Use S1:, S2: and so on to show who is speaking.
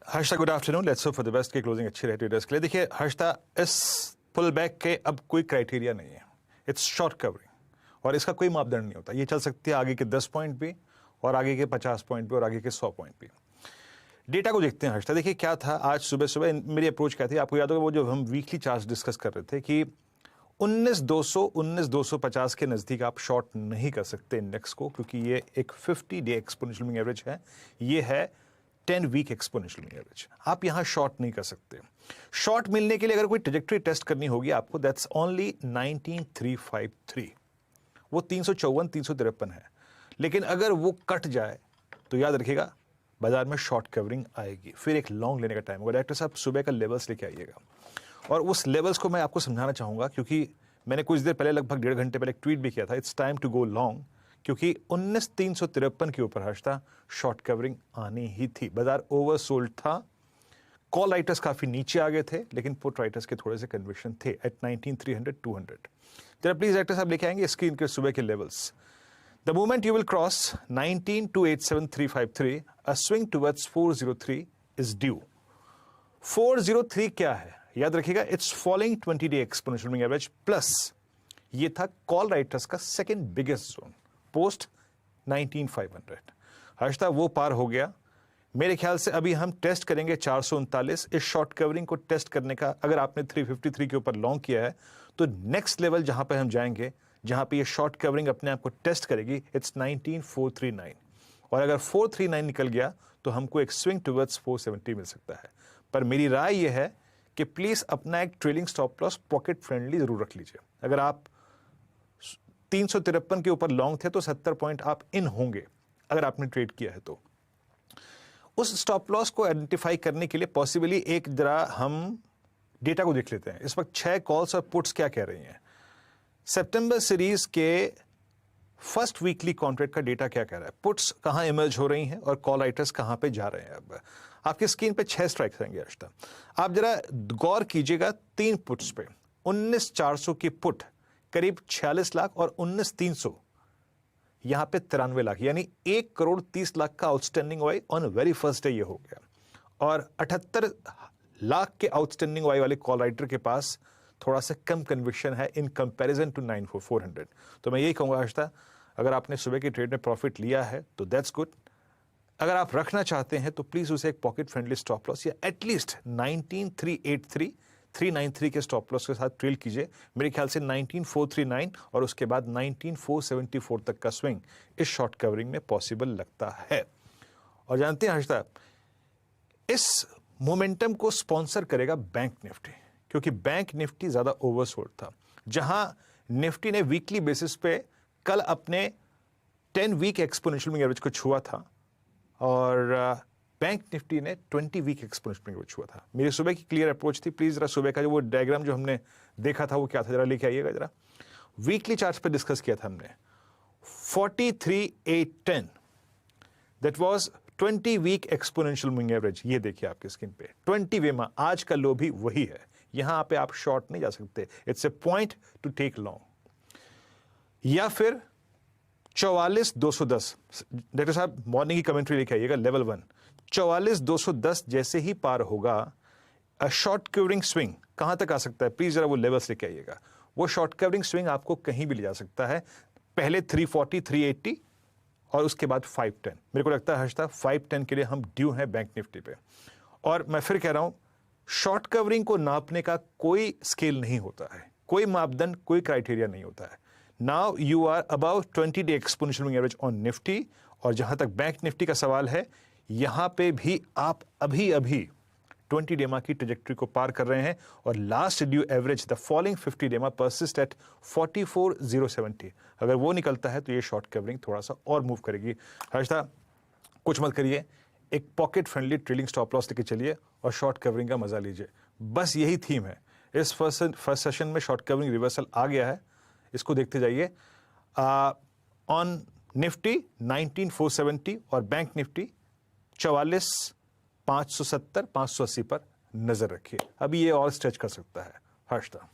S1: Harshada good afternoon, let's hope for the best की closing अच्छी रहती है डेस्क के लिए। देखिए हर्षदा, इस पुल बैक के अब कोई क्राइटेरिया नहीं है, इट्स शॉर्ट कवरिंग और इसका कोई मापदंड नहीं होता। ये चल सकती है आगे के 10 पॉइंट भी और आगे के 50 पॉइंट भी और आगे के 100 पॉइंट भी। डेटा को देखते हैं हर्षदा। देखिए क्या था आज सुबह सुबह मेरी अप्रोच क्या थी, आपको याद होगा वो जो हम वीकली चार्ट डिस्कस कर रहे थे कि 19,200 19,250 के नज़दीक आप शॉर्ट नहीं कर सकते इंडेक्स को, क्योंकि ये एक 50 डे एक्सपोनेंशियल मूविंग एवरेज है, ये है 10 वीक एक्सपोनेंशियल मूविंग एवरेज। आप यहां शॉर्ट नहीं कर सकते। शॉर्ट मिलने के लिए अगर कोई ट्रैजेक्टरी टेस्ट करनी होगी आपको, दैट्स ओनली 19,353, वो 354 353 है। लेकिन अगर वो कट जाए तो याद रखिएगा बाजार में शॉर्ट कवरिंग आएगी, फिर एक लॉन्ग लेने का टाइम होगा। डायरेक्टर साहब सुबह का लेवल्स लेके आइएगा और उस लेवल्स को मैं आपको समझाना चाहूंगा, क्योंकि मैंने कुछ देर पहले लगभग 1.5 घंटे पहले एक ट्वीट भी किया था, it's time to go long, क्योंकि 19,353 के ऊपर हर्षता शॉर्ट कवरिंग आनी ही थी। बाजार ओवरसोल्ड था, कॉल राइटर्स काफी नीचे आ गए थे, लेकिन पुट राइटर्स के थोड़े से कन्विक्शन थे एट 19,300 200। जरा प्लीज डायरेक्टर साहब लेके आएंगे स्क्रीन के सुबह के levels. The moment you will cross 19,287,353, a swing towards 403 is due. 403 क्या है याद रखिएगा, it's following 20 day exponential moving average plus ये था कॉल राइटर्स का second biggest zone post 19,500। Harshita वो पार हो गया। मेरे ख्याल से अभी हम टेस्ट करेंगे 439। इस शॉर्ट कवरिंग को टेस्ट करने का अगर आपने 353 के ऊपर लॉन्ग किया है तो नेक्स्ट लेवल जहां पे हम जाएंगे, जहां पे ये शॉर्ट कवरिंग अपने आप को टेस्ट करेगी, इट्स 19,439। और अगर 439 निकल गया तो हमको एक स्विंग टुवर्ड्स 470 मिल सकता है। पर मेरी राय यह है कि प्लीज अपना एक trailing stop loss pocket friendly जरूर रख लीजिए। अगर आप 353 के ऊपर लॉन्ग थे तो 70 पॉइंट आप इन होंगे अगर आपने ट्रेड किया है तो। उस स्टॉप लॉस को आइडेंटिफाई करने के लिए पॉसिबली एक जरा हम डेटा को देख लेते हैं। इस वक्त 6 कॉल्स और पुट्स क्या कह रही हैं। सितंबर सीरीज के फर्स्ट वीकली कॉन्ट्रैक्ट का डेटा क्या कह रहा है, पुट्स कहां इमर्ज हो रही हैं और कॉल राइटर्स कहां पे जा रहे हैं। अब आपकी स्क्रीन पे 6 स्ट्राइक्स आएंगे आज तक। आप जरा गौर कीजिएगा 3 पुट्स पे। 19,400 की पुट करीब 46 लाख और 19,300 यहां पे 93 लाख, यानी 1,30,00,000 का outstanding Y on very first day ये हो गया। और 78 लाख के आउटस्टैंडिंग वाई वाले कॉल राइटर के पास थोड़ा सा कम कन्विक्शन है इन कंपैरिजन टू 9,400। तो मैं यही कहूंगा हर्षदा, अगर आपने सुबह की ट्रेड में प्रॉफिट लिया है तो दैट्स गुड। अगर आप रखना चाहते हैं तो प्लीज उसे एक पॉकेट फ्रेंडली स्टॉप लॉस या एटलीस्ट 19,383 393 के स्टॉप लॉस के साथ ट्रेल कीजिए। मेरे ख्याल से 19,439 और उसके बाद 19,474 तक का स्विंग इस शॉर्ट कवरिंग में पॉसिबल लगता है। और जानते हैं हर्षदा, इस मोमेंटम को स्पॉन्सर करेगा बैंक निफ्टी, क्योंकि बैंक निफ्टी ज्यादा ओवरसोल्ड था। जहां निफ्टी ने वीकली बेसिस पे कल अपने 10 वीक एक्सपोनेंशियल मूविंग एवरेज को छुआ था और बैंक निफ्टी ने 20 वीक एक्सपोनेंशियल मूविंग एवरेज छुआ था। मेरी सुबह की क्लियर अप्रोच थी, प्लीज जरा सुबह का जो वो डायग्राम जो हमने देखा था वो क्या था जरा लेके आइएगा जरा। वीकली चार्ट पे डिस्कस किया था हमने 43,810, that was 20 week exponential moving average. ये देखिए आपकी स्क्रीन पे 20 वे में आज का लो भी वही है। यहां पे आप शॉर्ट नहीं जा सकते, it's a point to take long. या फिर 44,210, डॉक्टर साहब मॉर्निंग की कमेंट्री लेके आइएगा लेवल 1। 44,210 जैसे ही पार होगा अ शॉर्ट कवरिंग स्विंग कहां तक आ सकता है, प्लीज जरा वो लेवल्स लेके आइएगा। वो शॉर्ट कवरिंग स्विंग आपको कहीं भी ले जा सकता है। पहले 340 380 और उसके बाद 510। मेरे को लगता है हर्षदा 510 के लिए हम ड्यू हैं बैंक निफ्टी पे। और मैं फिर कह रहा हूं, शॉर्ट कवरिंग को नापने का कोई स्केल नहीं होता है, कोई मापदंड, कोई क्राइटेरिया नहीं होता है। Now you are about 20 day exponential moving average on Nifty. और जहां तक बैंक निफ्टी का सवाल है, यहां पे भी आप अभी अभी 20 डेमा की ट्रैजेक्टरी को पार कर रहे हैं और last due average the following 50 डेमा परसिस्ट एट 44,070। अगर वो निकलता है तो ये शॉर्ट कवरिंग थोड़ा सा और मूव करेगी। हर्षदा कुछ मत करिए, एक pocket friendly trailing stop loss लेके चलिए और शॉर्ट कवरिंग का मजा लीजिए। बस यही थीम है। इस फर्स्ट सेशन में शॉर्ट कवरिंग रिवर्सल आ गया है, इसको देखते जाइए। ऑन निफ्टी 19,470 और बैंक निफ्टी 44,570 580 पर नजर रखिए। अभी ये और स्ट्रेच कर सकता है हर्षदा।